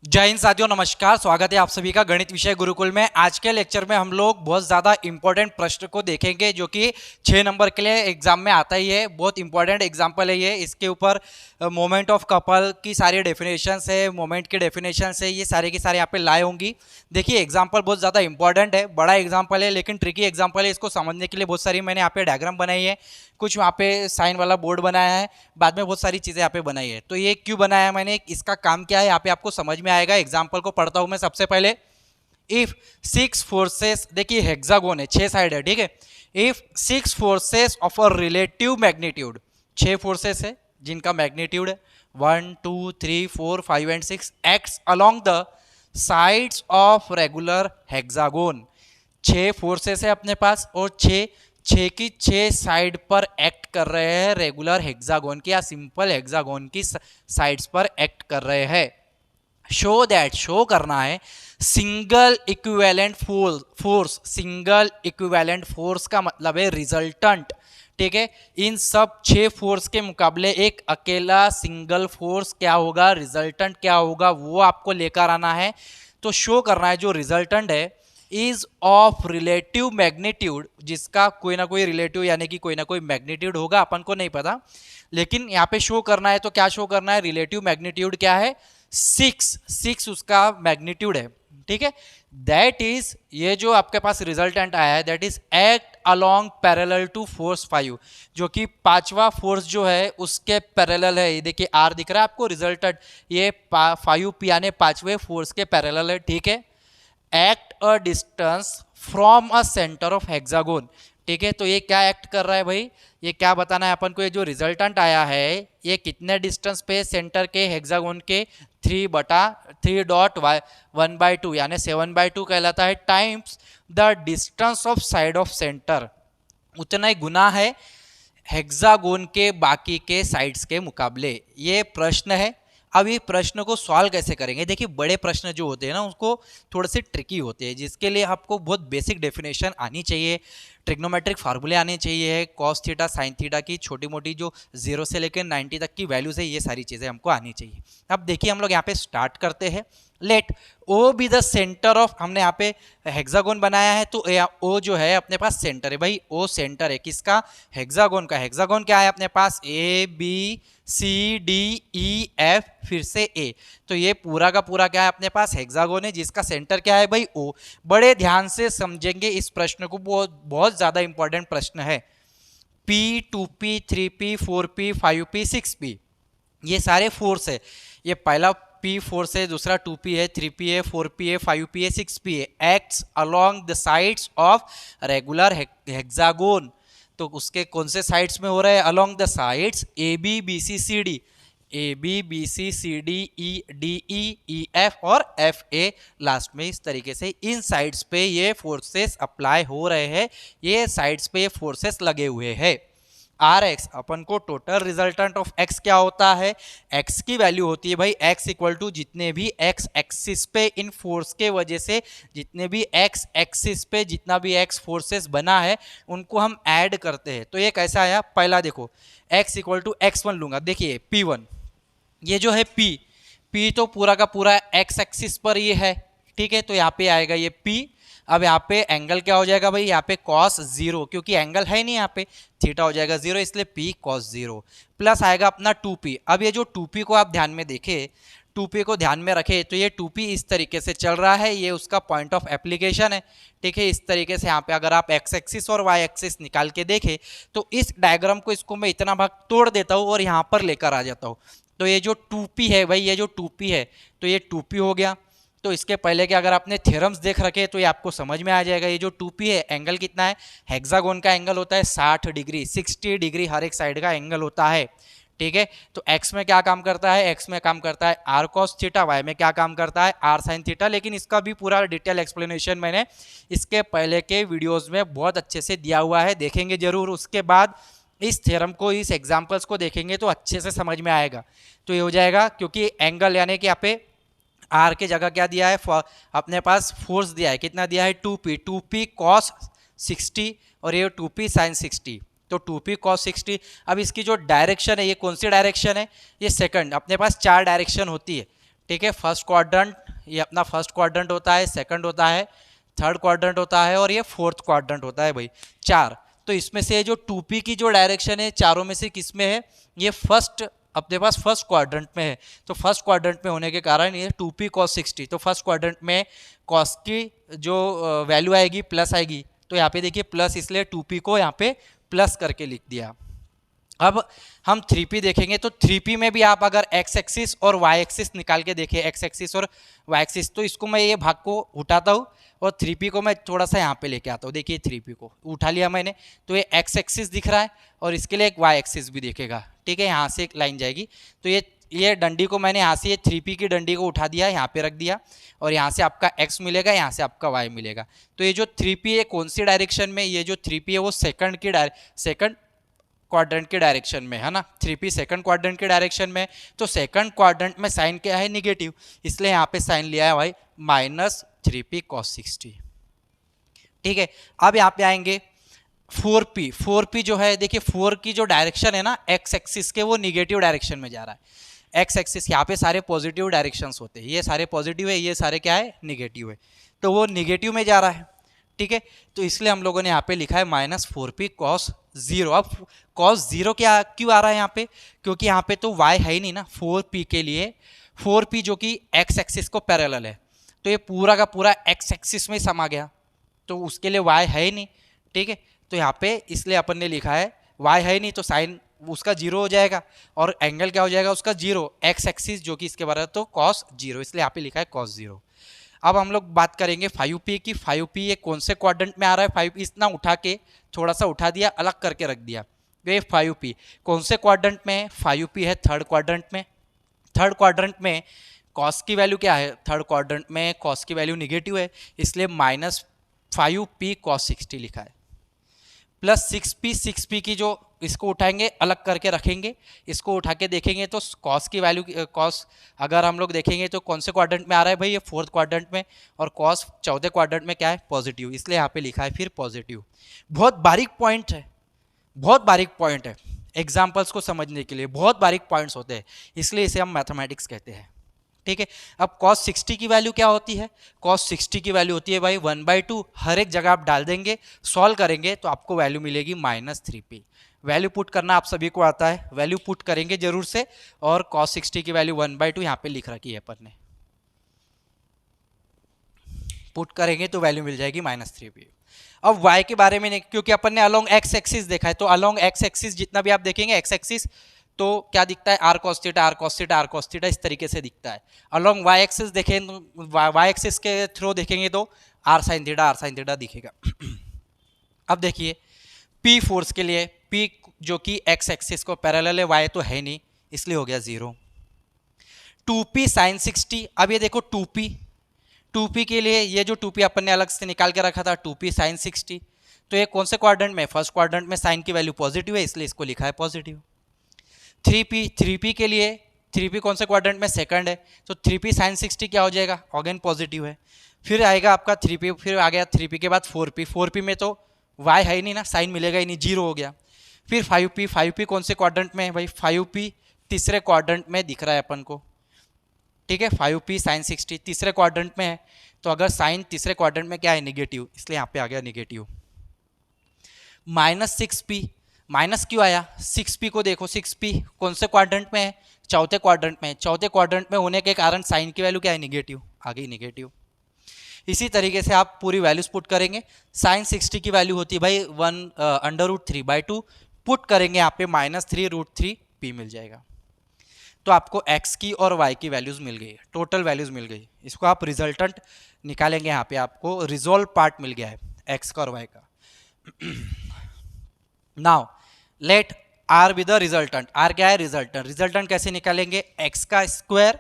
जय हिंद साथियों, नमस्कार। स्वागत है आप सभी का गणित विषय गुरुकुल में। आज के लेक्चर में हम लोग बहुत ज़्यादा इंपॉर्टेंट प्रश्न को देखेंगे जो कि 6 नंबर के लिए एग्जाम में आता ही है। बहुत इंपॉर्टेंट एग्जाम्पल है ये। इसके ऊपर मोमेंट ऑफ कपल की सारी डेफिनेशंस है, मोमेंट की डेफिनेशंस है, ये सारे के सारे यहाँ पे लाए होंगी। देखिए एग्जाम्पल बहुत ज़्यादा इंपॉर्टेंट है, बड़ा एग्जाम्पल है लेकिन ट्रिकी एग्जाम्पल है। इसको समझने के लिए बहुत सारी मैंने यहाँ पे डायग्राम बनाई है, कुछ वहाँ पे साइन वाला बोर्ड बनाया है, बाद में बहुत सारी चीज़ें यहाँ पे बनाई है। तो ये क्यों बनाया है मैंने, इसका काम क्या है, यहाँ पे आपको समझ में आएगा। एग्जाम्पल को पढ़ता हूँ मैं सबसे पहले। इफ 6 फोर्सेस, देखिए हेक्सागोन है, 6 साइड है, ठीक है। If 6 forces of a relative magnitude, 6 forces है जिनका मैग्नीट्यूड है 1 2 3 4 5 and 6 acts along the sides of regular hexagon. 6 forces है अपने पास और 6 की 6 साइड पर एक्ट कर रहे हैं रेगुलर हेक्सागोन की या सिंपल हेक्सागोन की साइड्स पर एक्ट कर रहे हैं। शो दैट, शो करना है single equivalent force. Single equivalent force का मतलब है रिजल्टेंट, ठीक है। इन सब 6 फोर्स के मुकाबले एक अकेला सिंगल फोर्स क्या होगा, रिजल्टेंट क्या होगा, वो आपको लेकर आना है। तो शो करना है जो रिजल्टेंट है इज ऑफ रिलेटिव मैग्नीट्यूड, जिसका कोई ना कोई रिलेटिव यानी कि कोई ना कोई मैग्नीट्यूड होगा, अपन को नहीं पता, लेकिन यहाँ पे शो करना है। तो क्या शो करना है, रिलेटिव मैग्नीट्यूड क्या है, 6 उसका मैग्नीट्यूड है, ठीक है। दैट इज, ये जो आपके पास रिजल्टेंट आया है, that is act along parallel to force 5, जो कि 5वां फोर्स जो है उसके पैरेलल है। ये देखिए आर दिख रहा है आपको, रिजल्टेंट ये 5 पी यानी 5वें फोर्स के पैरेलल है, ठीक है। Act a distance from a centre of hexagon, ठीक है। तो ये क्या एक्ट कर रहा है भाई, ये क्या बताना है अपन को, ये जो रिजल्टेंट आया है ये कितने डिस्टेंस पे सेंटर के हेक्सागोन के 3/1/2 यानी 7/2 कहलाता है, times the distance of side of centre, उतना ही गुना है हेक्सागोन के बाकी के साइड्स के मुकाबले। ये प्रश्न है। अब ये प्रश्न को सॉल्व कैसे करेंगे, देखिए बड़े प्रश्न जो होते हैं ना उसको थोड़े से ट्रिकी होते हैं, जिसके लिए आपको बहुत बेसिक डेफिनेशन आनी चाहिए, ट्रिग्नोमेट्रिक फार्मूले आने चाहिए, कॉस थीटा साइन थीटा की छोटी मोटी जो 0 से लेकर 90 तक की वैल्यूज है, ये सारी चीज़ें हमको आनी चाहिए। अब देखिए हम लोग यहाँ पे स्टार्ट करते हैं। Let O be the centre of, हमने यहाँ पे हेक्सागोन बनाया है तो ओ जो है अपने पास सेंटर है भाई, ओ सेंटर है किसका, हेक्सागोन का। हेक्सागोन क्या है अपने पास, A B C D E F फिर से ए, तो ये पूरा का पूरा क्या है अपने पास हेक्सागोन है, जिसका सेंटर क्या है भाई ओ। बड़े ध्यान से समझेंगे इस प्रश्न को, बहुत ज्यादा इंपॉर्टेंट प्रश्न है। P 2P 3P 4P 5P 6P ये सारे फोर्स है। ये पहला P फोर्स है, दूसरा 2P है, 3P है, 4P है, 5P है, 6P है। Acts along the sides of regular hexagon, तो उसके कौन से साइड्स में हो रहा है, along the sides A B B C C D, A B B C C D E D E E F और एफ ए लास्ट में। इस तरीके से इन साइड्स पे ये फोर्सेस अप्लाई हो रहे हैं, ये साइड्स पे ये फोर्सेस लगे हुए हैं। आर एक्स, अपन को टोटल रिजल्टेंट ऑफ एक्स क्या होता है, एक्स की वैल्यू होती है भाई एक्स इक्वल टू जितने भी एक्स एक्सिस पे इन फोर्स के वजह से जितने भी एक्स एक्सिस पे जितना भी एक्स फोर्सेस बना है उनको हम ऐड करते हैं। तो ये कैसा आया, पहला देखो एक्स इक्वल टू x1 लूंगा, देखिए P1 ये जो है P तो पूरा का पूरा एक्स एक्सिस पर ये है, ठीक है। तो यहाँ पे आएगा ये P। अब यहाँ पे एंगल क्या हो जाएगा भाई, यहाँ पे cos 0, क्योंकि एंगल है नहीं यहाँ पे, थीटा हो जाएगा 0, इसलिए P cos 0 प्लस आएगा अपना 2P। अब ये जो 2P को आप ध्यान में देखें, 2P को ध्यान में रखें तो ये 2P इस तरीके से चल रहा है, ये उसका पॉइंट ऑफ एप्लीकेशन है, ठीक है। इस तरीके से यहाँ पे अगर आप एक्स एक्सिस और वाई एक्सिस निकाल के देखें तो इस डायग्राम को, इसको मैं इतना भाग तोड़ देता हूँ और यहाँ पर लेकर आ जाता हूँ। तो ये जो 2P है भाई, ये जो 2P है तो ये 2P हो गया। तो इसके पहले के अगर आपने थ्योरम्स देख रखे तो ये आपको समझ में आ जाएगा। ये जो 2P है एंगल कितना है, हेक्सागोन का एंगल होता है 60 डिग्री, 60 डिग्री हर एक साइड का एंगल होता है, ठीक है। तो x में क्या काम करता है, x में काम करता है r cos थीटा, y में क्या काम करता है r sin थीटा। लेकिन इसका भी पूरा डिटेल एक्सप्लेनेशन मैंने इसके पहले के वीडियोस में बहुत अच्छे से दिया हुआ है, देखेंगे जरूर। उसके बाद इस थ्योरम को, इस एग्जाम्पल्स को देखेंगे तो अच्छे से समझ में आएगा। तो ये हो जाएगा, क्योंकि एंगल यानी कि यहाँ पे आर के जगह क्या दिया है, अपने पास फोर्स दिया है, कितना दिया है 2P cos 60 और ये 2P sin 60, तो 2P cos 60। अब इसकी जो डायरेक्शन है ये कौन सी डायरेक्शन है, ये सेकंड, अपने पास 4 डायरेक्शन होती है, ठीक है। फर्स्ट क्वाड्रेंट, ये अपना फर्स्ट क्वाड्रेंट होता है, सेकंड होता है, थर्ड क्वाड्रेंट होता है और ये फोर्थ क्वाड्रेंट होता है भाई, चार। तो इसमें से जो 2p की जो डायरेक्शन है चारों में से किस में है, ये फर्स्ट अपने पास फर्स्ट क्वाड्रेंट में है। तो फर्स्ट क्वाड्रेंट में होने के कारण ये 2p cos 60, तो फर्स्ट क्वाड्रेंट में cos की जो वैल्यू आएगी प्लस आएगी, तो यहाँ पे देखिए प्लस, इसलिए 2p को यहाँ पे प्लस करके लिख दिया। अब हम 3p देखेंगे, तो 3p में भी आप अगर x एक्सिस और y एक्सिस निकाल के देखें, x एक्सिस और y एक्सिस, तो इसको मैं ये भाग को उठाता हूँ और 3p को मैं थोड़ा सा यहाँ पे लेके आता हूँ। देखिए 3p को उठा लिया मैंने, तो ये x एक्सिस दिख रहा है और इसके लिए एक y एक्सिस भी दिखेगा, ठीक है। यहाँ से एक लाइन जाएगी, तो ये डंडी को मैंने यहाँ से ये 3p की डंडी को उठा दिया, यहाँ पे रख दिया और यहाँ से आपका x मिलेगा, यहाँ से आपका y मिलेगा। तो ये जो 3p है कौन सी डायरेक्शन में, ये जो 3p है वो सेकंड क्वाड्रेंट के डायरेक्शन में है ना। 3p सेकंड क्वाड्रेंट के डायरेक्शन में, तो सेकंड क्वाड्रेंट में साइन क्या है, निगेटिव, इसलिए यहाँ पे साइन लिया है भाई -3p cos 60, ठीक है। अब यहाँ पे आएंगे 4p जो है, देखिए 4 की जो डायरेक्शन है ना x एक्सिस के, वो निगेटिव डायरेक्शन में जा रहा है। x एक्सिस यहाँ पे सारे पॉजिटिव डायरेक्शंस होते हैं, ये सारे पॉजिटिव है, ये सारे क्या है, निगेटिव है, तो वो निगेटिव में जा रहा है, ठीक है। तो इसलिए हम लोगों ने यहाँ पे लिखा है -4p cos 0। अब cos 0 क्या क्यों आ रहा है यहाँ पे, क्योंकि यहाँ पे तो y है ही नहीं ना 4p के लिए, 4p जो कि x एक्सिस को पैरेलल है, तो ये पूरा का पूरा x एक्सिस में समा गया, तो उसके लिए y है ही नहीं, ठीक है। तो यहाँ पे इसलिए अपन ने लिखा है y है ही नहीं, तो साइन उसका 0 हो जाएगा और एंगल क्या हो जाएगा उसका 0, x एक्सिस जो कि इसके बराबर, तो cos 0, इसलिए यहाँ पे लिखा है cos 0। अब हम लोग बात करेंगे 5p की। 5p ये कौन से क्वाड्रेंट में आ रहा है, 5p इतना उठा के थोड़ा सा उठा दिया, अलग करके रख दिया, ये 5p कौन से क्वाड्रेंट में है, 5p है थर्ड क्वाड्रेंट में। थर्ड क्वाड्रेंट में cos की वैल्यू क्या है, थर्ड क्वाड्रेंट में cos की वैल्यू निगेटिव है, इसलिए -5p cos 60 लिखा है, प्लस 6p की जो इसको उठाएंगे अलग करके रखेंगे, इसको उठा के देखेंगे तो cos की वैल्यू, cos अगर हम लोग देखेंगे तो कौन से क्वाड्रेंट में आ रहा है भाई, ये फोर्थ क्वाड्रेंट में, और cos चौथे क्वाड्रेंट में क्या है, पॉजिटिव, इसलिए यहाँ पे लिखा है फिर पॉजिटिव। बहुत बारीक पॉइंट है, बहुत बारीक पॉइंट है, एग्जाम्पल्स को समझने के लिए बहुत बारीक पॉइंट्स होते हैं, इसलिए इसे हम मैथमेटिक्स कहते हैं, ठीक है। अब cos 60 की वैल्यू क्या होती है, cos 60 की वैल्यू होती है भाई 1/2, हर एक जगह आप डाल देंगे, सॉल्व करेंगे तो आपको वैल्यू मिलेगी -3p। वैल्यू पुट करना आप सभी को आता है, वैल्यू पुट करेंगे जरूर से, और cos 60 की वैल्यू 1/2 यहाँ पे लिख रखी है अपन ने, पुट करेंगे तो वैल्यू मिल जाएगी -3p। अब y के बारे में नहीं, क्योंकि अपन ने अलोंग x एक्सिस देखा है, तो अलोंग x एक्सिस जितना भी आप देखेंगे x एक्सिस, तो क्या दिखता है, r cos theta r cos theta r cos theta, इस तरीके से दिखता है। अलोंग y एक्सिस देखें तो y एक्सिस के थ्रू देखेंगे तो r sin थीटा दिखेगा। अब देखिए p फोर्स के लिए, p जो कि x एक्सिस को पैरेलल है, y तो है नहीं, इसलिए हो गया 0। 2p sin 60, अब ये देखो 2p के लिए, ये जो 2p अपन ने अलग से निकाल के रखा था 2p sin 60, तो ये कौन से क्वाड्रेंट में, फर्स्ट क्वाड्रेंट में, साइन की वैल्यू पॉजिटिव है, इसलिए इसको लिखा है पॉजिटिव। 3p के लिए, 3p कौन से क्वाड्रेंट में, सेकंड है, तो 3p sin 60 क्या हो जाएगा, अगेन पॉजिटिव है। फिर आएगा आपका 3p, फिर आ गया 3p के बाद 4p में तो y है ही नहीं ना, साइन मिलेगा ही नहीं, 0 हो गया। फिर 5p कौन से क्वाड्रेंट में है भाई, 5p तीसरे क्वाड्रेंट में दिख रहा है अपन को, ठीक है। 5p sin 60 तीसरे क्वाड्रेंट में है, तो अगर साइन तीसरे क्वाड्रेंट में क्या है, निगेटिव, इसलिए यहाँ पे आ गया निगेटिव। -6p, माइनस क्यों आया, 6p को देखो, 6p कौन से क्वाड्रेंट में है, चौथे क्वाड्रेंट में, चौथे क्वाड्रेंट में होने के कारण साइन की वैल्यू क्या है, निगेटिव, आ गई निगेटिव। इसी तरीके से आप पूरी वैल्यूज पुट करेंगे, साइन 60 की वैल्यू होती है भाई 1/√3/2, पुट करेंगे यहाँ पे -3√3p मिल जाएगा। तो आपको x की और y की वैल्यूज मिल गई, टोटल वैल्यूज मिल गई। इसको आप रिजल्टेंट निकालेंगे, यहाँ पे आपको रिजोल्व पार्ट मिल गया है x का और y का। Now let r with the resultant, r क्या है, रिजल्टेंट। रिजल्टेंट कैसे निकालेंगे, x का स्क्वायर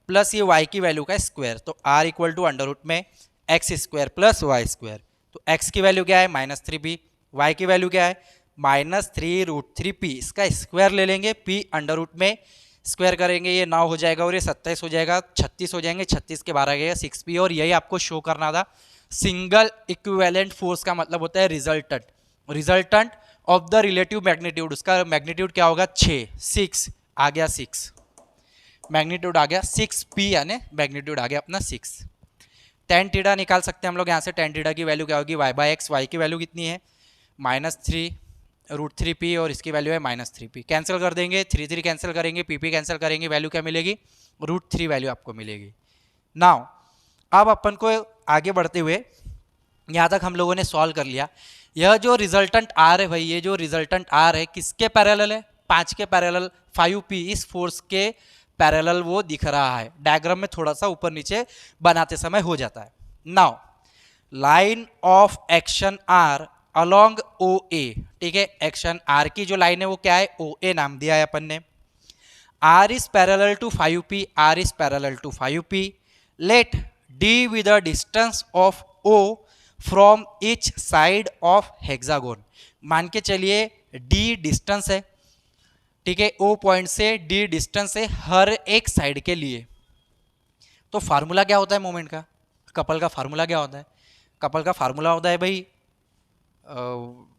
प्लस ये y की वैल्यू का स्क्वायर, तो r इक्वल टू अंडर में x² प्लस y²। तो x की वैल्यू क्या है, -3p, y की वैल्यू क्या है, -3√3p, इसका स्क्वायर ले लेंगे, p अंडर में स्क्वायर करेंगे, ये 9 हो जाएगा और ये 27 हो जाएगा, 36 हो जाएंगे, 36 के 12 गएगा 6p, और यही आपको शो करना था। सिंगल इक्विवेलेंट फोर्स का मतलब होता है resultant, resultant of the relative magnitude, उसका मैग्नीट्यूड क्या होगा, 6 आ गया 6। मैग्नीट्यूड आ गया 6p यानी मैग्नीट्यूड आ गया अपना 6। टेन थीटा निकाल सकते हैं हम लोग यहाँ से। टेन थीटा की वैल्यू क्या होगी, वाई बाई एक्स। वाई की वैल्यू कितनी है -3√3p और इसकी वैल्यू है -3p। कैंसिल कर देंगे, 3 कैंसिल करेंगे, पी कैंसिल करेंगे, वैल्यू क्या मिलेगी, √3 वैल्यू आपको मिलेगी। नाउ अब अपन को आगे बढ़ते हुए यहाँ तक हम लोगों ने सॉल्व कर लिया। यह जो रिजल्टेंट आर है भाई, ये जो रिजल्टेंट आर है किसके पैरेलल है, 5 के पैरेलल, 5p इस फोर्स के पैरेलल वो दिख रहा है। डायग्राम में थोड़ा सा ऊपर नीचे बनाते समय हो जाता है। Now line of action are along O A, ठीक है, एक्शन आर की जो लाइन है वो क्या है, ओ ए नाम दिया है अपन ने। R is parallel to 5p, R is parallel to 5p। Let d with the distance of O from each side of hexagon. मान के चलिए डी डिस्टेंस है, ठीक है, ओ पॉइंट से डी डिस्टेंस है हर एक साइड के लिए। तो फार्मूला क्या होता है मोमेंट का, कपल का फार्मूला क्या होता है, कपल का फार्मूला होता है भाई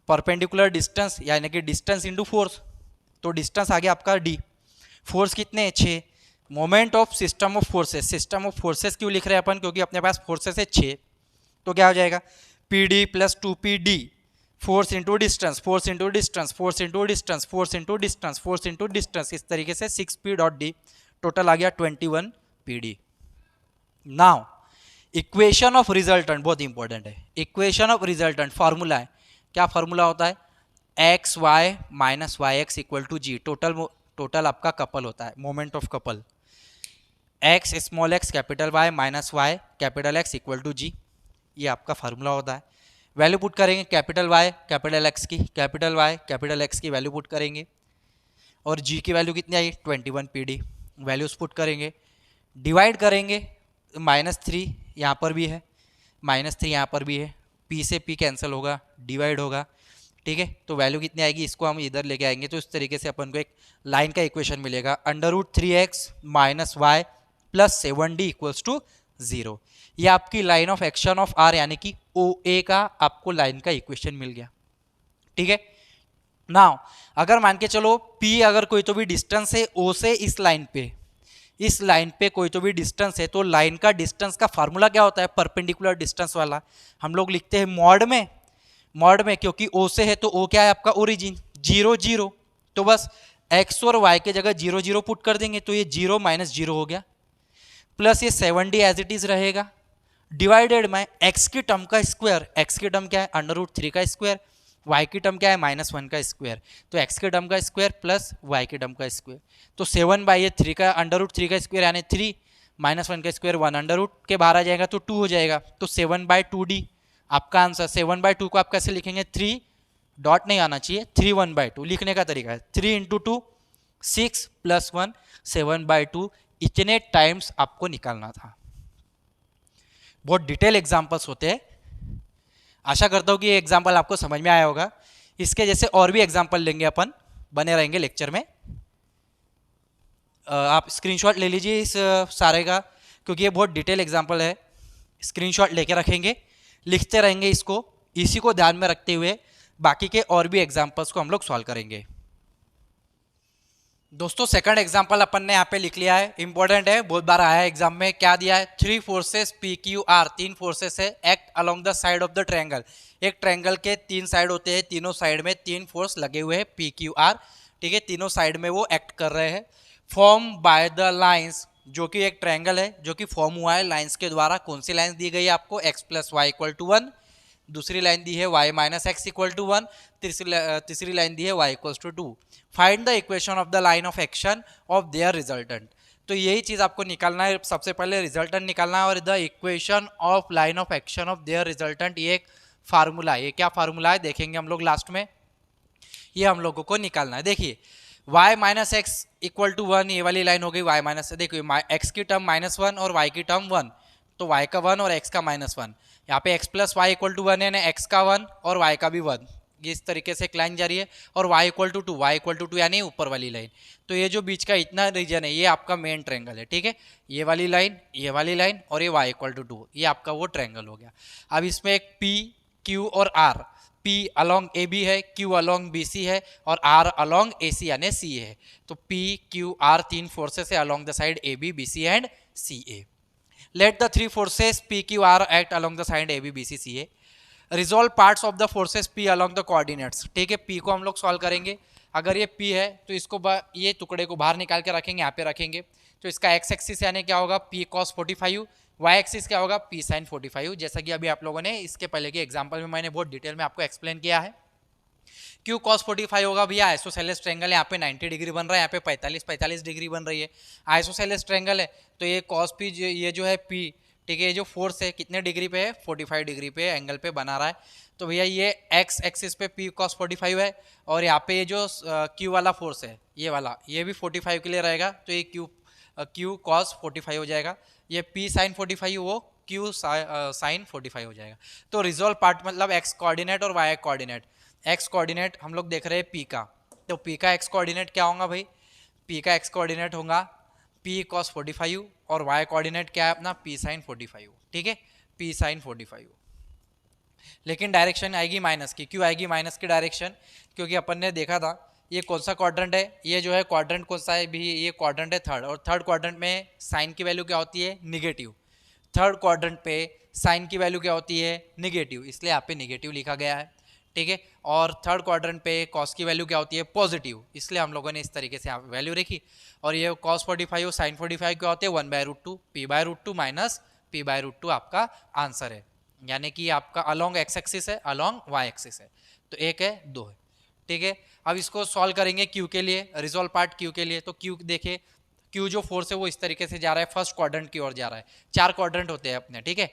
परपेंडिकुलर डिस्टेंस यानी कि डिस्टेंस इंटू फोर्स। तो डिस्टेंस आ गया आपका डी, फोर्स कितने हैं 6। Moment of system of forces, system of forces क्यों लिख रहे हैं अपन, क्योंकि अपने पास फोर्सेस है 6। तो क्या हो जाएगा PD plus 2PD, force into distance, force into distance, force into distance, force into distance, force into distance, इस तरीके से 6p डॉट डी, टोटल आ गया 21PD। Now equation of resultant बहुत इंपॉर्टेंट है। इक्वेशन ऑफ रिजल्टेंट फार्मूला है, क्या formula होता है, X Y minus Y X equal to G. Total आपका कपल होता है, moment of couple, X small X capital Y minus Y capital X equal to G, ये आपका फार्मूला होता है। वैल्यू पुट करेंगे कैपिटल वाई कैपिटल एक्स की, capital Y capital X की वैल्यू पुट करेंगे और जी की वैल्यू कितनी आई 21PD, वैल्यूज पुट करेंगे, डिवाइड करेंगे, -3 यहाँ पर भी है, -3 यहाँ पर भी है, p से p कैंसिल होगा, डिवाइड होगा, ठीक है। तो वैल्यू कितनी आएगी, इसको हम इधर लेके आएंगे तो इस तरीके से अपन को एक लाइन का इक्वेशन मिलेगा, √3x minus y plus 7d equals to 0। ये आपकी line of action of R यानी कि ओ ए का आपको लाइन का इक्वेशन मिल गया, ठीक है। नाउ अगर मान के चलो P अगर कोई तो भी डिस्टेंस है O से इस लाइन पे कोई तो भी डिस्टेंस है, तो लाइन का डिस्टेंस का फार्मूला क्या होता है, परपेंडिकुलर डिस्टेंस वाला हम लोग लिखते हैं मॉड में, क्योंकि O से है तो O क्या है आपका ओरिजिन 0 0, तो बस x और y के जगह 0 0 पुट कर देंगे तो ये 0 माइनस 0 हो गया, प्लस ये 7d एज इट इज रहेगा, डिवाइडेड में x की टर्म का स्क्वायर, x की टर्म क्या है √3 का स्क्वायर, y की टर्म क्या है -1 का स्क्वायर, तो x के टर्म का स्क्वायर प्लस y के टर्म का स्क्वायर, तो 7/3 का √3 का स्क्वायर यानी 3, -1 का स्क्वायर 1, अंडर के बाहर आ जाएगा तो 2 हो जाएगा, तो 7/2d आपका आंसर। 7/2 को आप कैसे लिखेंगे, 3 डॉट नहीं आना चाहिए, 3 1/2 लिखने का तरीका है, 3 इंटू 2 6 प्लस 1 7/2, इतने टाइम्स आपको निकालना था। बहुत डिटेल एग्जाम्पल्स होते हैं, आशा करता हूँ कि ये एग्जाम्पल आपको समझ में आया होगा। इसके जैसे और भी एग्जाम्पल लेंगे अपन, बने रहेंगे लेक्चर में। आप स्क्रीनशॉट ले लीजिए इस सारे का, क्योंकि ये बहुत डिटेल एग्जाम्पल है, स्क्रीनशॉट लेके रखेंगे, लिखते रहेंगे इसको, इसी को ध्यान में रखते हुए बाकी के और भी एग्जाम्पल्स को हम लोग सॉल्व करेंगे। दोस्तों सेकंड एग्जांपल अपन ने यहाँ पे लिख लिया है, इंपॉर्टेंट है, बहुत बार आया है एग्जाम में। क्या दिया है, 3 फोर्सेस PQR, 3 फोर्सेस है, act along the side of the triangle. एक ट्रायंगल के 3 साइड होते हैं, तीनों साइड में 3 फोर्स लगे हुए हैं PQR, ठीक है, तीनों साइड में वो एक्ट कर रहे हैं। फॉर्म बाय द लाइन्स, जो कि एक ट्रायंगल है जो कि फॉर्म हुआ है लाइन्स के द्वारा। कौन सी लाइन्स दी गई है आपको, x + y = 1, दूसरी लाइन दी है y - x = 1, तीसरी लाइन दी है y = 2। Find the equation of the line of action of their resultant. तो यही चीज आपको निकालना है, सबसे पहले रिजल्टेंट निकालना है और the equation of line of action of their resultant, ये एक फार्मूला है। ये क्या फार्मूला है देखेंगे हम लोग लास्ट में, ये हम लोगों को निकालना है। देखिए y - x = 1, ये वाली लाइन हो गई y - देखिए x की टर्म -1 और y की टर्म 1, तो y का 1 और x का -1, यहाँ पे x + y = 1 है ना, x का 1 और y का भी 1, ये इस तरीके से एक लाइन जा रही है, और y = 2, y = 2 यानी ऊपर वाली लाइन। तो ये जो बीच का इतना रीजन है ये आपका मेन ट्रायंगल है, ठीक है, ये वाली लाइन और ये y = 2, ये आपका वो ट्रायंगल हो गया। अब इसमें एक P, Q और R, P along AB है, Q along BC है और R along AC यानी CA है। तो P Q R तीन फोर्सेस है along the side AB BC and CA। Let the three forces P Q R act along the side AB BC CA। Resolve parts of the forces P along the coordinates। ठीक है, P को हम लोग solve करेंगे। अगर ये P है तो इसको ये टुकड़े को बाहर निकाल के रखेंगे, यहाँ पे रखेंगे। तो इसका x एक्सिस यानी क्या होगा, P cos 45, y एक्सिस क्या होगा, P sin 45। जैसा कि अभी आप लोगों ने इसके पहले के एग्जांपल में मैंने बहुत डिटेल में आपको एक्सप्लेन किया है। Q cos 45 होगा भैया, आइसोसेलेस ट्रायंगल है, यहाँ पे 90 डिग्री बन रहा है, यहाँ पे 45 डिग्री बन रही है। आइसोसेलेस ट्रायंगल है तो ये cos P ये जो है P, ठीक है, ये जो फोर्स है कितने डिग्री पे है, 45 डिग्री पे एंगल पे बना रहा है। तो भैया ये x एक्सिस पे P cos 45 है और यहाँ पे ये जो Q वाला फोर्स है ये वाला, ये भी 45 के लिए रहेगा। तो ये Q cos 45 हो जाएगा, ये P sin 45 वो Q sin 45 हो जाएगा। तो रिजॉल्व पार्ट मतलब x कोऑर्डिनेट और y कोऑर्डिनेट। x कोऑर्डिनेट हम लोग देख रहे हैं P का, तो P का x कोऑर्डिनेट क्या होगा भाई, P का x कोऑर्डिनेट होगा P cos 45 और y कोऑर्डिनेट क्या है अपना, P sin 45। ठीक है, P sin 45। लेकिन डायरेक्शन आएगी माइनस की। क्यों आएगी माइनस की डायरेक्शन, क्योंकि अपन ने देखा था ये कौन सा क्वाड्रेंट है, ये जो है क्वाड्रेंट कौन सा है भी, ये क्वाड्रेंट है थर्ड, और थर्ड क्वाड्रेंट में साइन की वैल्यू क्या होती है, निगेटिव। थर्ड क्वाड्रेंट पे साइन की वैल्यू क्या होती है, निगेटिव, इसलिए यहाँ पे निगेटिव लिखा गया है। ठीक है, और थर्ड क्वाड्रेंट पे कॉस की वैल्यू क्या होती है, पॉजिटिव, इसलिए हम लोगों ने इस तरीके से यहाँ पे वैल्यू रखी। और ये कॉस 45 और साइन 45 क्या होते हैं, 1/√2 p/√2 माइनस p/√2 आपका आंसर है। यानी कि आपका अलोंग x एक्सिस है, अलोंग y एक्सिस है, तो एक है दो है। ठीक है, अब इसको सॉल्व करेंगे Q के लिए, रिजॉल्व पार्ट Q के लिए। तो Q देखे, Q जो फोर्स है वो इस तरीके से जा रहा है, फर्स्ट क्वाड्रेंट की ओर जा रहा है। चार क्वाड्रेंट होते हैं अपने, ठीक है,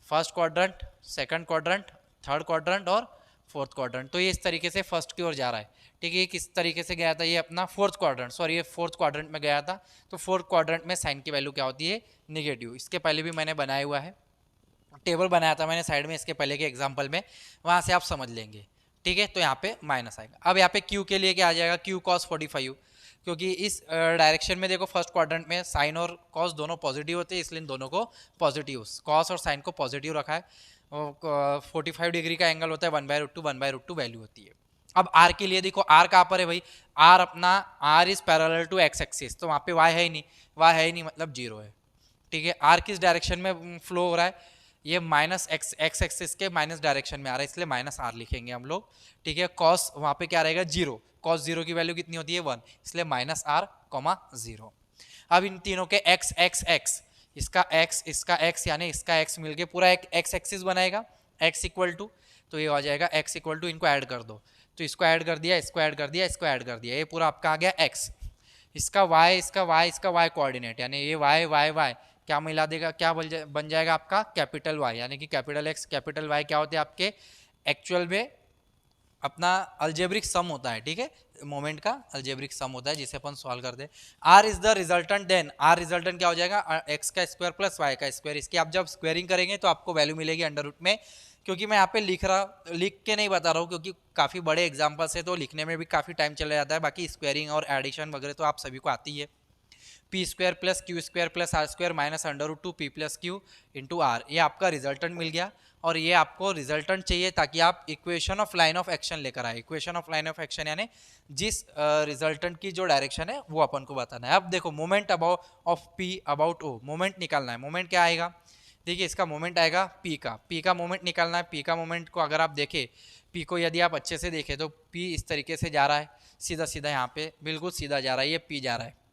first quadrant, second quadrant, third quadrant और फोर्थ क्वाड्रेंट। तो ये इस तरीके से फर्स्ट की ओर जा रहा है। ठीक है, किस तरीके से गया था, ये अपना फोर्थ क्वाड्रेंट, सॉरी ये फोर्थ क्वाड्रेंट में गया था। तो फोर्थ क्वाड्रेंट में साइन की वैल्यू क्या होती है, निगेटिव। इसके पहले भी मैंने बनाया हुआ है, टेबल बनाया था मैंने साइड में इसके पहले के एग्जाम्पल में, वहां से आप समझ लेंगे। ठीक है, तो यहाँ पे माइनस आएगा। अब यहाँ पे Q के लिए क्या आ जाएगा, Q cos 45, क्योंकि इस डायरेक्शन में देखो फर्स्ट क्वाड्रेंट में साइन और कॉस दोनों पॉजिटिव होते हैं, इसलिए इन दोनों को पॉजिटिव, कॉस और साइन को पॉजिटिव रखा है। 45 डिग्री का एंगल होता है, 1/√2 वैल्यू होती है। अब R के लिए देखो, R कहाँ पर है भाई, R अपना R is parallel to x axis, तो वहाँ पे y है ही नहीं, y है ही नहीं मतलब जीरो है। ठीक है, R किस डायरेक्शन में फ्लो हो रहा है, ये माइनस एक्स एक्सिस के माइनस डायरेक्शन में आ रहा है, इसलिए माइनस आर लिखेंगे हम लोग। ठीक है, कॉस वहाँ पे क्या रहेगा, जीरो, कॉस जीरो की वैल्यू कितनी होती है, 1, इसलिए माइनस आर कॉमा जीरो। अब इन तीनों के x x x, इसका x इसका x यानी इसका x मिलके पूरा एक x एक्सिस बनाएगा, x इक्वल टू, तो ये आ जाएगा x इक्वल टू, इनको ऐड कर दो, तो इसको ऐड कर दिया, इसको ऐड कर दिया, इसको ऐड कर दिया, ये पूरा आपका आ गया x। इसका y इसका y इसका y कोऑर्डिनेट, यानी ये y y y क्या मिला देगा, क्या बन जाएगा आपका कैपिटल Y, यानी कि कैपिटल X कैपिटल Y क्या होते हैं आपके एक्चुअल में अपना अल्जेब्रिक सम होता है। ठीक है, मोमेंट का अल्जेब्रिक सम होता है जिसे अपन सॉल्व कर दे। R is the resultant, then R resultant क्या हो जाएगा, x का स्क्वायर प्लस y का स्क्वायर। इसकी आप जब स्क्वायरिंग करेंगे तो आपको वैल्यू मिलेगी अंडर रूट में। क्योंकि मैं यहाँ पे लिख के नहीं बता रहा हूँ, क्योंकि काफ़ी बड़े एग्जाम्पल्स है तो लिखने में भी काफ़ी टाइम चला जाता है। बाकी स्क्वायरिंग और एडिशन वगैरह तो आप सभी को आती है। P square plus Q square plus R square minus under root 2 P plus Q into R, ये आपका रिजल्टेंट मिल गया। और ये आपको रिजल्टेंट चाहिए ताकि आप equation of line of action लेकर आए। Equation of line of action यानी जिस रिजल्टेंट की जो डायरेक्शन है वो अपन को बताना है। अब देखो moment about of P about O, moment निकालना है। मोमेंट क्या आएगा, देखिए इसका मोमेंट आएगा पी का मोमेंट निकालना है। पी का मोमेंट को अगर आप देखें, पी को यदि आप अच्छे से देखें तो पी इस तरीके से जा रहा है, सीधा सीधा यहाँ पे बिल्कुल सीधा जा रहा है, ये पी जा रहा है।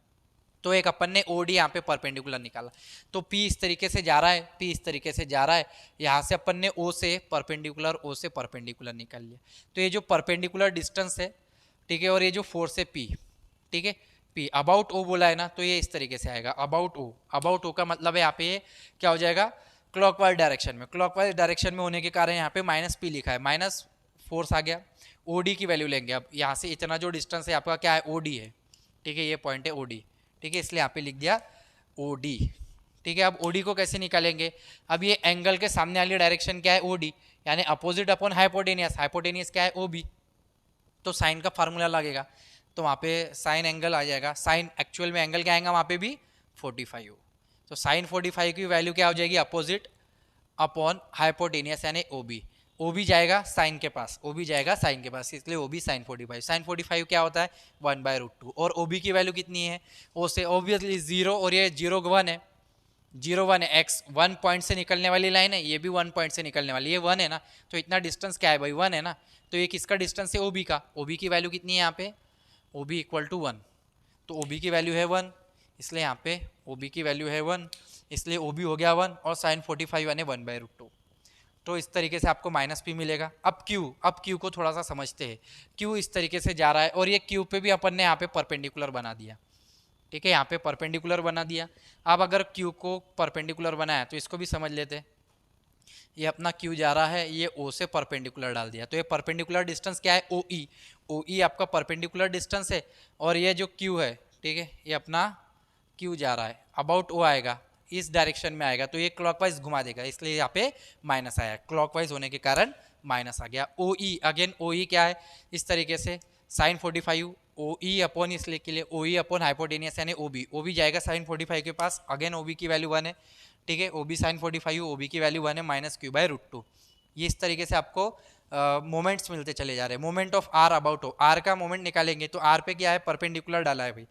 तो एक अपन ने ओडी यहाँ पे परपेंडिकुलर निकाला, तो P इस तरीके से जा रहा है, P इस तरीके से जा रहा है, यहाँ से अपन ने O से परपेंडिकुलर निकाल लिया। तो ये जो परपेंडिकुलर डिस्टेंस है, ठीक है, और ये जो फोर्स है P, ठीक है, P अबाउट O बोला है ना, तो ये इस तरीके से आएगा अबाउट O का मतलब है यहाँ पे क्या हो जाएगा, क्लॉकवाइज डायरेक्शन में। क्लॉकवाइज डायरेक्शन में होने के कारण यहाँ पे माइनस P लिखा है, माइनस फोर्स आ गया। OD की वैल्यू लेंगे, अब यहाँ से इतना जो डिस्टेंस है आपका क्या है, OD है, ठीक है, ये पॉइंट है OD, ठीक है, इसलिए यहाँ पे लिख दिया OD। ठीक है, अब OD को कैसे निकालेंगे, अब ये एंगल के सामने वाली डायरेक्शन क्या है OD, यानी अपोजिट अपॉन हाइपोटेनियस, हाइपोटेनियस क्या है OB, तो साइन का फार्मूला लगेगा, तो वहाँ पे साइन एंगल आ जाएगा। साइन एक्चुअल में एंगल क्या आएगा वहाँ पे भी 45, तो साइन 45 की वैल्यू क्या हो जाएगी, अपोजिट अपॉन हाइपोटेनियस यानी OB। ओ भी जाएगा साइन के पास, ओ भी जाएगा साइन के पास, इसलिए ओ भी साइन 45। साइन 45 क्या होता है 1/√2। और ओ बी की वैल्यू कितनी है, ओ से ऑब्वियसली 0 और ये 0 1 है, 0 1 है, एक्स 1 पॉइंट से निकलने वाली लाइन है, ये भी 1 पॉइंट से निकलने वाली, ये 1 है ना, तो इतना डिस्टेंस क्या है भाई 1 है ना, तो ये किसका डिस्टेंस है ओ बी का, ओ बी की वैल्यू कितनी है यहाँ पे ओ बी इक्वल टू 1, तो ओ बी की वैल्यू है 1, इसलिए यहाँ पे ओ बी की वैल्यू है 1, इसलिए ओ बी हो गया 1 और साइन 45 यानी 1/√2। तो इस तरीके से आपको माइनस पी मिलेगा। अब क्यू को थोड़ा सा समझते हैं। क्यू इस तरीके से जा रहा है और ये क्यू पे भी अपन ने यहाँ पे परपेंडिकुलर बना दिया, ठीक है, यहाँ पे परपेंडिकुलर बना दिया। अब अगर क्यू को परपेंडिकुलर बनाया तो इसको भी समझ लेते हैं। ये अपना क्यू जा रहा है, ये ओ से परपेंडिकुलर डाल दिया, तो ये परपेंडिकुलर डिस्टेंस क्या है ओ ई, ओ ई आपका परपेंडिकुलर डिस्टेंस है, और ये जो क्यू है, ठीक है, ये अपना क्यू जा रहा है, अबाउट ओ आएगा, इस डायरेक्शन में आएगा, तो ये क्लॉकवाइज घुमा देगा, इसलिए यहाँ पे माइनस आया, क्लॉकवाइज होने के कारण माइनस आ गया। ओ ई, अगेन ओ ई क्या है इस तरीके से साइन 45 ओ ई अपॉन, इसलिए के लिए ओ ई अपॉन हाइपोटेनियस यानी ओ बी जाएगा साइन 45 के पास, अगेन ओ बी की वैल्यू 1 है, ठीक है, O B sine 45 O B की वैल्यू 1 है माइनस क्यू/√2। ये इस तरीके से आपको मोमेंट्स मिलते चले जा रहे हैं। Moment of R about O, R का मोमेंट निकालेंगे तो आर पे क्या है परपेंडिकुलर डाला है भाई,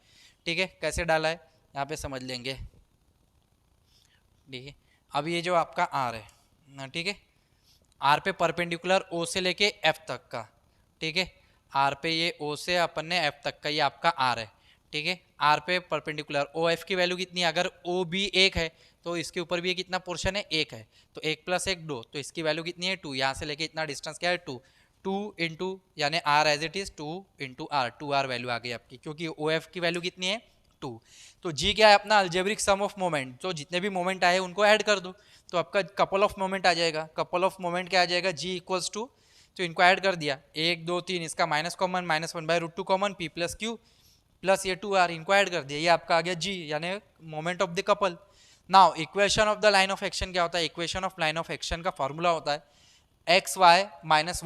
ठीक है, कैसे डाला है यहाँ पे समझ लेंगे, ठीक है। अब ये जो आपका आर है ना, ठीक है, आर पे परपेंडिकुलर ओ से लेके एफ तक का, ठीक है, आर पे ये ओ से अपन ने एफ तक का ये आपका आर है, ठीक है, आर पे परपेंडिकुलर ओ एफ की वैल्यू कितनी है, अगर ओ बी 1 है तो इसके ऊपर भी ये कितना पोर्शन है 1 है, तो 1 + 1 2, तो इसकी वैल्यू कितनी है 2, यहाँ से लेके इतना डिस्टेंस क्या है 2, 2 इंटू यानी R as it is 2 into R, 2r value आ गई आपकी, क्योंकि ओ एफ की वैल्यू कितनी है 2। तो जी क्या है अपना अल्जेब्रिक सम ऑफ मोमेंट, तो जितने भी मोमेंट आए उनको ऐड कर दो, तो आपका कपल ऑफ मोमेंट आ जाएगा, कपल ऑफ मोमेंट क्या आ जाएगा जी इक्वल्स टू, तो इनको ऐड कर दिया 1 2 3, इसका minus common, minus 1/√2 common, P plus Q plus ये 2r, इनको ऐड कर दिया, ये आपका आ गया जी यानी moment of the couple. Now equation of the line of action क्या होता है, equation of line of action का फॉर्मूला होता है X Y minus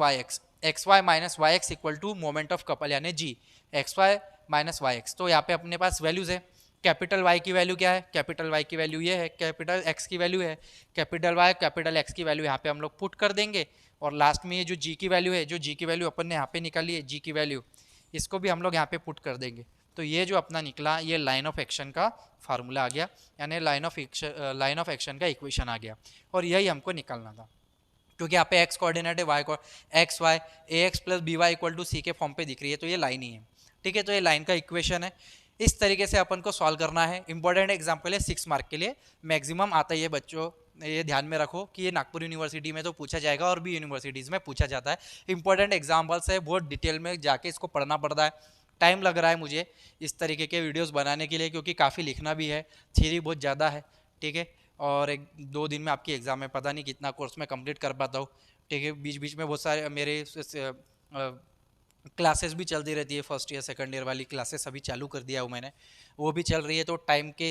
Y X equal to moment of couple यानी G X Y minus Y X. तो यहाँ पे अपने पास वैल्यूज है, कैपिटल वाई की वैल्यू क्या है, कैपिटल वाई की वैल्यू ये है, कैपिटल एक्स की वैल्यू है, कैपिटल वाई कैपिटल एक्स की वैल्यू यहाँ पे हम लोग पुट कर देंगे, और लास्ट में ये जो जी की वैल्यू है, जो जी की वैल्यू अपन ने यहाँ पे निकाली है जी की वैल्यू, इसको भी हम लोग यहाँ पे पुट कर देंगे, तो ये जो अपना निकला ये लाइन ऑफ एक्शन का फार्मूला आ गया, यानी लाइन ऑफ एक्शन का इक्वेशन आ गया, और यही हमको निकालना था, क्योंकि यहाँ पे एक्स कोऑर्डिनेट है, वाई को X Y A X plus B Y equal to C के फॉर्म पे दिख रही है, तो ये लाइन ही है, ठीक है, तो ये लाइन का इक्वेशन है। इस तरीके से अपन को सॉल्व करना है। इंपॉर्टेंट एग्जाम्पल है 6 मार्क के लिए, मैक्सिमम आता ही है बच्चों, ये ध्यान में रखो कि ये नागपुर यूनिवर्सिटी में तो पूछा जाएगा और भी यूनिवर्सिटीज़ में पूछा जाता है। इंपॉर्टेंट एग्जाम्पल्स है, बहुत डिटेल में जाके इसको पढ़ना पड़ता है, टाइम लग रहा है मुझे इस तरीके के वीडियोस बनाने के लिए, क्योंकि काफ़ी लिखना भी है, थ्योरी बहुत ज़्यादा है, ठीक है, और 1-2 दिन में आपकी एग्ज़ाम है, पता नहीं कितना कोर्स में कंप्लीट कर पाता हूँ, ठीक है, बीच बीच में बहुत सारे मेरे क्लासेस भी चलती रहती है, फर्स्ट ईयर सेकंड ईयर वाली क्लासेस अभी चालू कर दिया हूँ मैंने, वो भी चल रही है, तो टाइम के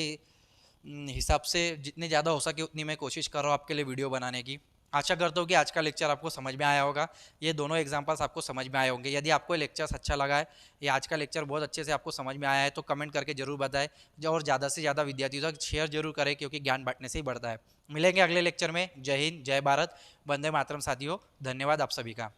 हिसाब से जितने ज़्यादा हो सके उतनी मैं कोशिश कर रहा हूँ आपके लिए वीडियो बनाने की। आशा करता हूँ कि आज का लेक्चर आपको समझ में आया होगा, ये दोनों एग्जांपल्स आपको समझ में आए होंगे। यदि आपको लेक्चर्स अच्छा लगा है, ये आज का लेक्चर बहुत अच्छे से आपको समझ में आया है, तो कमेंट करके जरूर बताएं, और ज़्यादा से ज़्यादा विद्यार्थियों तक शेयर जरूर करें, क्योंकि ज्ञान बांटने से ही बढ़ता है। मिलेंगे अगले लेक्चर में। जय हिंद, जय भारत, वंदे मातरम साथियों, धन्यवाद आप सभी का।